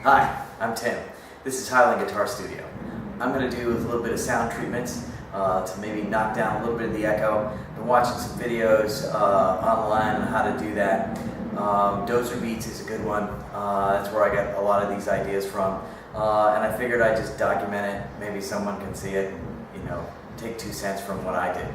Hi, I'm Tim. This is Highland Guitar Studio. I'm going to do a little bit of sound treatments to maybe knock down a little bit of the echo. I've been watching some videos online on how to do that. Dozer Beats is a good one. That's where I got a lot of these ideas from. And I figured I'd just document it. Maybe someone can see it, take 2 cents from what I did.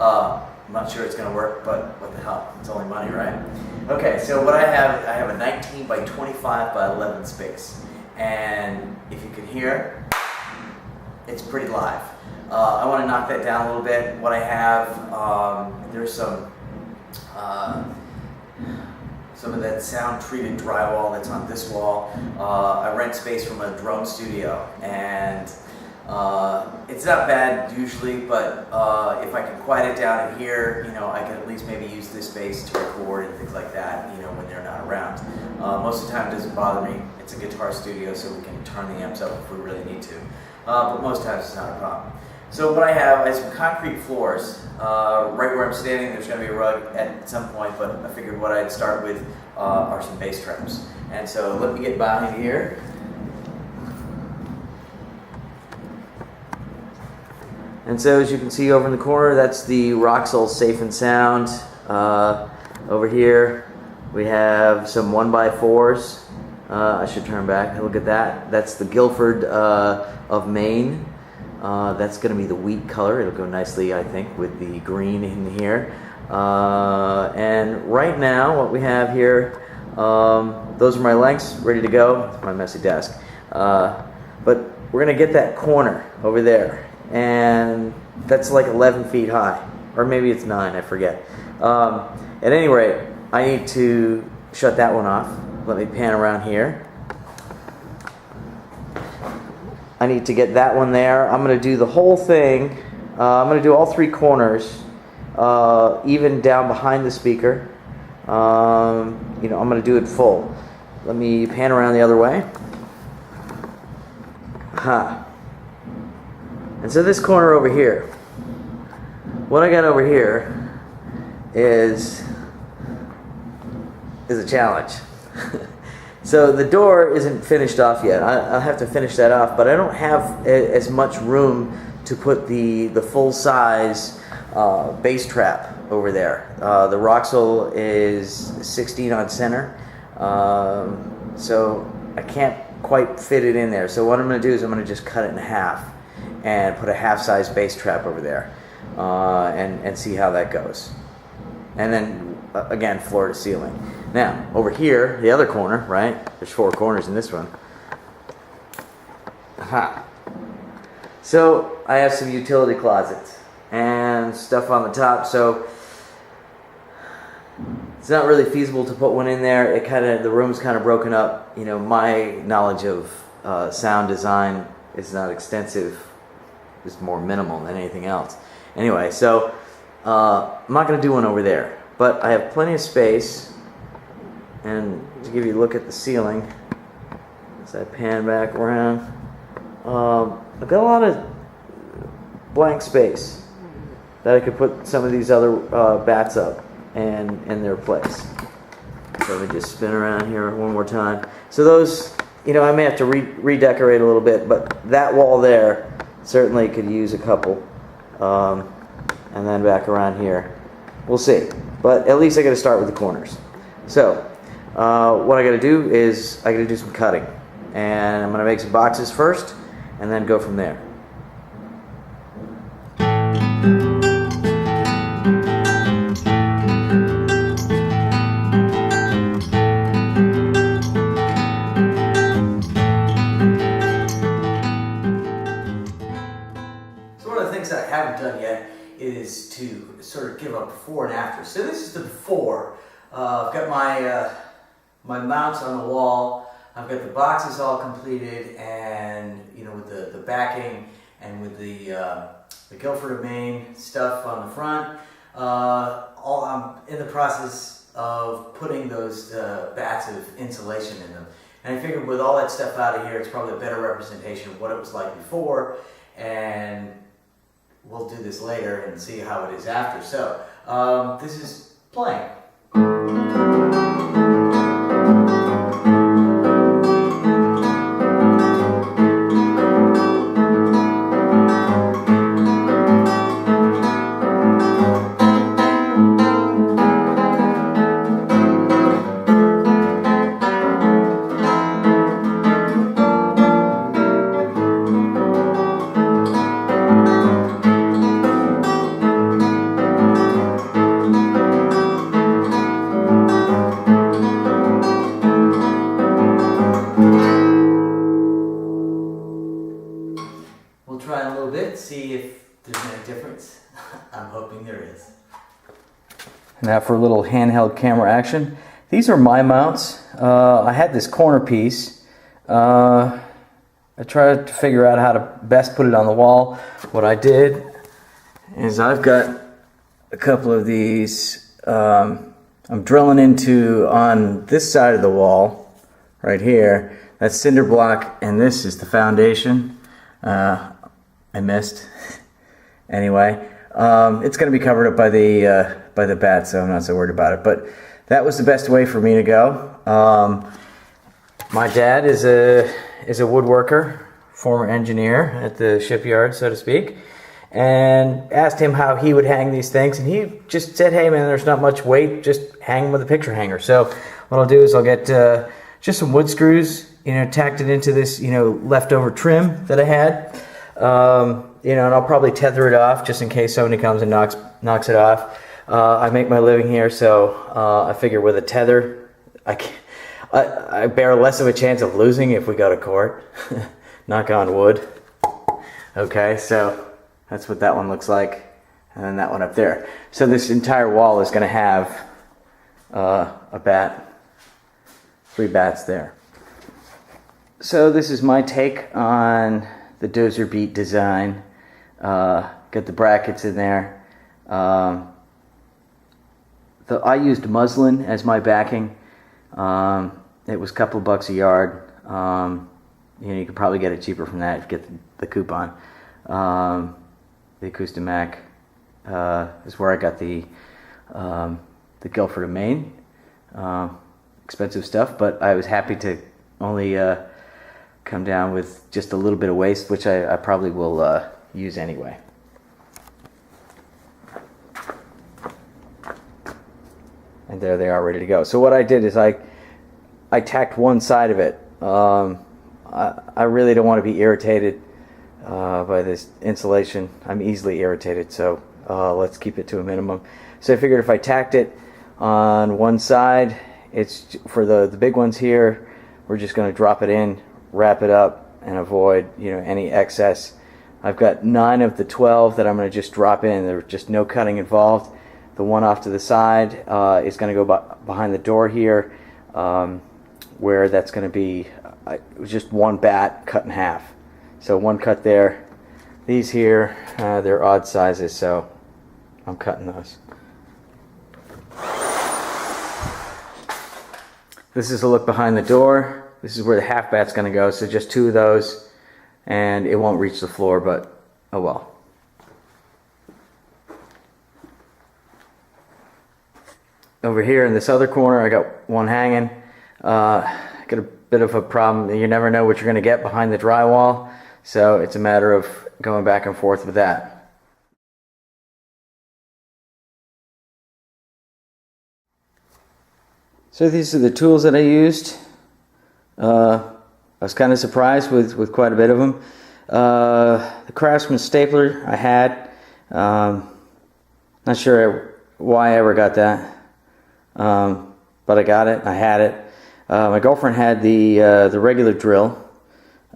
I'm not sure it's going to work, but what the hell? It's only money, right? Okay, so what I have a 19 by 25 by 11 space. And if you can hear, it's pretty live. I want to knock that down a little bit. What I have, there's some of that sound treated drywall that's on this wall. I rent space from a drone studio, and it's not bad usually, but if I can quiet it down in here, I can at least maybe use this space to record and things like that, when they're not around. Most of the time it doesn't bother me. It's a guitar studio, so we can turn the amps up if we really need to. But most times it's not a problem. So what I have is some concrete floors. Right where I'm standing, there's going to be a rug at some point, but I figured what I'd start with are some bass traps. And so let me get behind here. And so as you can see over in the corner, that's the Roxel Safe and Sound. Over here we have some 1x4s. I should turn back, look at that. That's the Guilford of Maine. That's going to be the wheat color. It'll go nicely, I think, with the green in here. And right now what we have here, those are my lengths, ready to go. It's my messy desk. But we're going to get that corner over there. And that's like 11 feet high, or maybe it's 9, I forget. At any rate, I need to shut that one off. Let me pan around here. I need to get that one there. I'm going to do the whole thing. I'm going to do all 3 corners, even down behind the speaker. I'm going to do it full. Let me pan around the other way. And so this corner over here, what I got over here is a challenge. So the door isn't finished off yet. I'll have to finish that off, but I don't have as much room to put the full-size bass trap over there. The Roxel is 16 on center, so I can't quite fit it in there. So what I'm going to do is I'm going to just cut it in half and put a half-size bass trap over there, and see how that goes. And then again, floor to ceiling. Now over here, the other corner, right? There's 4 corners in this one. So I have some utility closets and stuff on the top. So it's not really feasible to put one in there. The room's kind of broken up. My knowledge of sound design is not extensive. It's more minimal than anything else. Anyway, so I'm not going to do one over there, but I have plenty of space. And to give you a look at the ceiling, as I pan back around, I've got a lot of blank space that I could put some of these other bats up and in their place. So let me just spin around here one more time. So those, I may have to redecorate a little bit, but that wall there certainly could use a couple. And then back around here, we'll see. But at least I got to start with the corners. So what I got to do is I got to do some cutting, and I'm going to make some boxes first, and then go from there. I haven't done yet is to sort of give a before and after. So this is the before. I've got my mounts on the wall. I've got the boxes all completed, and with the backing and with the Guilford of Maine stuff on the front. I'm in the process of putting those bats of insulation in them, and I figured with all that stuff out of here, it's probably a better representation of what it was like before. And we'll do this later and see how it is after. So this is playing. Now for a little handheld camera action. These are my mounts. I had this corner piece. I tried to figure out how to best put it on the wall. What I did is I've got a couple of these. I'm drilling into on this side of the wall, right here. That's cinder block, and this is the foundation. I missed. Anyway, it's going to be covered up by the bat, so I'm not so worried about it. But that was the best way for me to go. My dad is a woodworker, former engineer at the shipyard, so to speak, and asked him how he would hang these things, and he just said, "Hey man, there's not much weight, just hang them with a picture hanger." So what I'll do is I'll get just some wood screws, tacked it into this, leftover trim that I had, and I'll probably tether it off just in case somebody comes and knocks it off. I make my living here, so I figure with a tether, I bear less of a chance of losing if we go to court. Knock on wood. Okay, so that's what that one looks like, and then that one up there. So this entire wall is going to have a bat, 3 bats there. So this is my take on the Dozer Beat design. Got the brackets in there. I used muslin as my backing. It was a couple bucks a yard. You can probably get it cheaper from that if you get the coupon. The Acoustimac is where I got the Guilford of Maine. Expensive stuff, but I was happy to only come down with just a little bit of waste, which I probably will use anyway. And there they are, ready to go. So what I did is I tacked one side of it. I really don't want to be irritated by this insulation. I'm easily irritated, so let's keep it to a minimum. So I figured if I tacked it on one side, it's for the big ones here, we're just going to drop it in, wrap it up, and avoid any excess. I've got 9 of the 12 that I'm going to just drop in. There's just no cutting involved. The one off to the side is going to go behind the door here, where that's going to be just one bat cut in half. So one cut there. These here, they're odd sizes, so I'm cutting those. This is a look behind the door. This is where the half bat's going to go, so just 2 of those, and it won't reach the floor, but oh well. Over here in this other corner, I got one hanging. Got a bit of a problem. You never know what you're going to get behind the drywall, so it's a matter of going back and forth with that. So these are the tools that I used. I was kind of surprised with quite a bit of them. The Craftsman stapler I had. Not sure why I ever got that. But I got it. I had it. My girlfriend had the regular drill,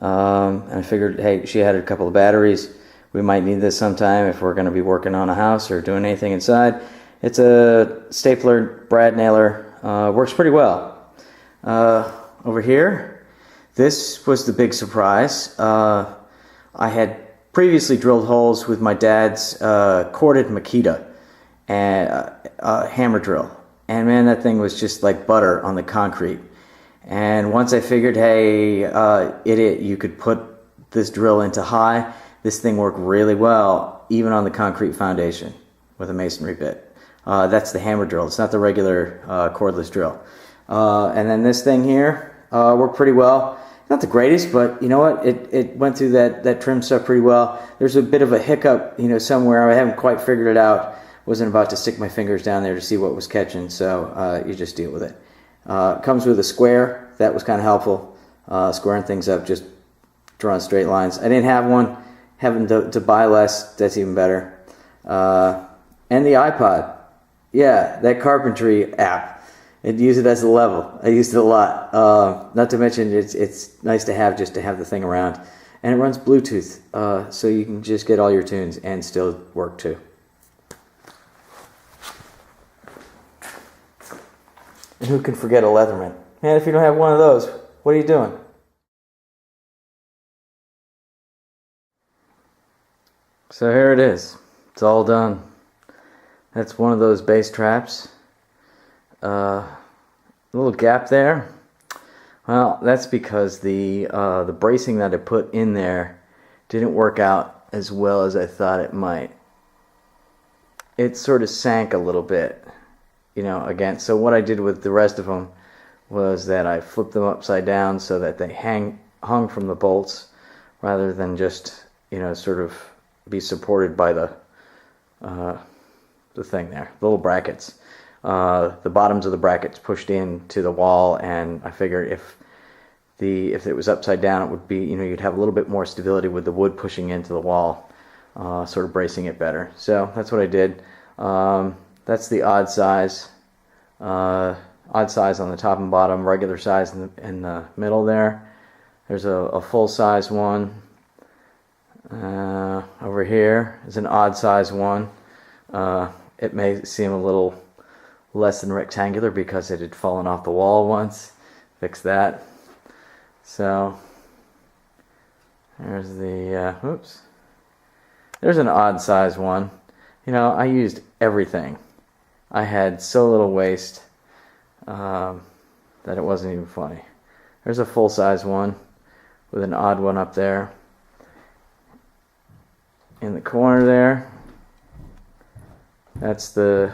and I figured, hey, she had a couple of batteries. We might need this sometime if we're going to be working on a house or doing anything inside. It's a stapler, brad nailer. Works pretty well. Over here, this was the big surprise. I had previously drilled holes with my dad's corded Makita and hammer drill. And man, that thing was just like butter on the concrete. And once I figured, hey, you could put this drill into high, this thing worked really well, even on the concrete foundation with a masonry bit. That's the hammer drill. It's not the regular cordless drill. And then this thing here worked pretty well. Not the greatest, but you know what? It went through that trim stuff pretty well. There's a bit of a hiccup, somewhere. I haven't quite figured it out. Wasn't about to stick my fingers down there to see what was catching, so you just deal with it. Comes with a square. That was kind of helpful. Squaring things up, just drawing straight lines. I didn't have one. Having to buy less, that's even better. And the iPod. Yeah, that carpentry app. I'd use it as a level. I used it a lot. Not to mention, it's nice to have just to have the thing around. And it runs Bluetooth, so you can just get all your tunes and still work too. And who can forget a Leatherman? Man, if you don't have one of those, what are you doing? So here it is. It's all done. That's one of those bass traps. A little gap there. Well, that's because the bracing that I put in there didn't work out as well as I thought it might. It sort of sank a little bit, you know, again. So what I did with the rest of them was that I flipped them upside down so that they hung from the bolts rather than just, you know, sort of be supported by the thing there, the little brackets. The bottoms of the brackets pushed into the wall, and I figured if it was upside down, it would be, you know, you'd have a little bit more stability with the wood pushing into the wall, sort of bracing it better. So that's what I did. That's the odd size on the top and bottom, regular size in the middle there. There's a full size one. Over here is an odd size one. It may seem a little less than rectangular because it had fallen off the wall once. Fix that. So there's there's an odd size one. You know, I used everything. I had so little waste that it wasn't even funny. There's a full size one with an odd one up there in the corner there. That's the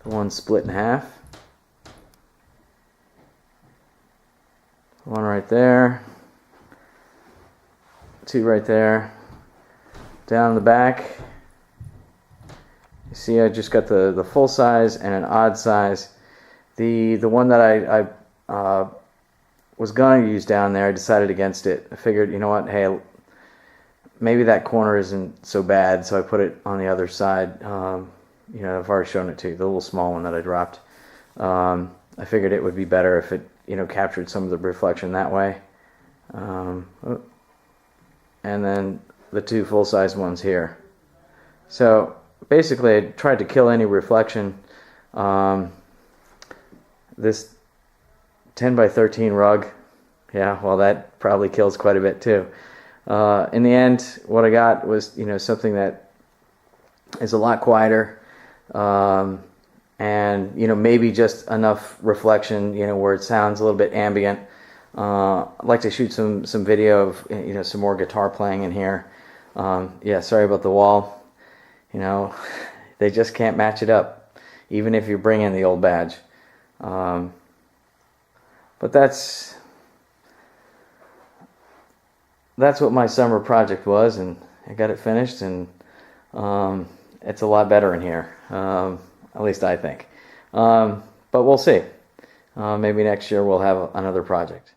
one split in half. One right there. Two right there. Down the back. You see, I just got the full size and an odd size. The one that I was going to use down there, I decided against it. I figured, you know what, hey, maybe that corner isn't so bad, so I put it on the other side. You know, I've already shown it to you, the little small one that I dropped. I figured it would be better if it, you know, captured some of the reflection that way. And then the two full-size ones here. So basically, I tried to kill any reflection. This 10 by 13 rug, yeah, well, that probably kills quite a bit too. In the end, what I got was, you know, something that is a lot quieter, and, you know, maybe just enough reflection, you know, where it sounds a little bit ambient. I'd like to shoot some video of, you know, some more guitar playing in here. Yeah, sorry about the wall. You know, they just can't match it up, even if you bring in the old badge. But that's what my summer project was, and I got it finished, and it's a lot better in here, at least I think. But we'll see. Maybe next year we'll have another project.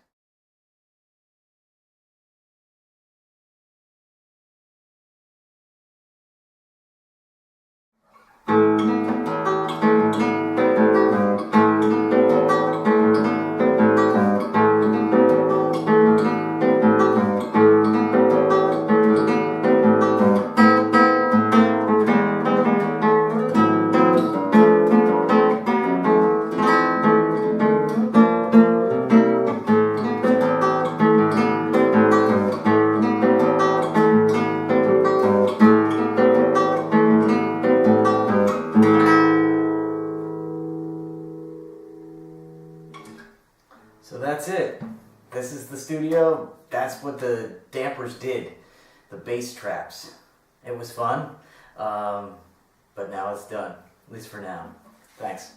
So that's it. This is the studio. That's what the dampers did. The bass traps. It was fun, but now it's done. At least for now. Thanks.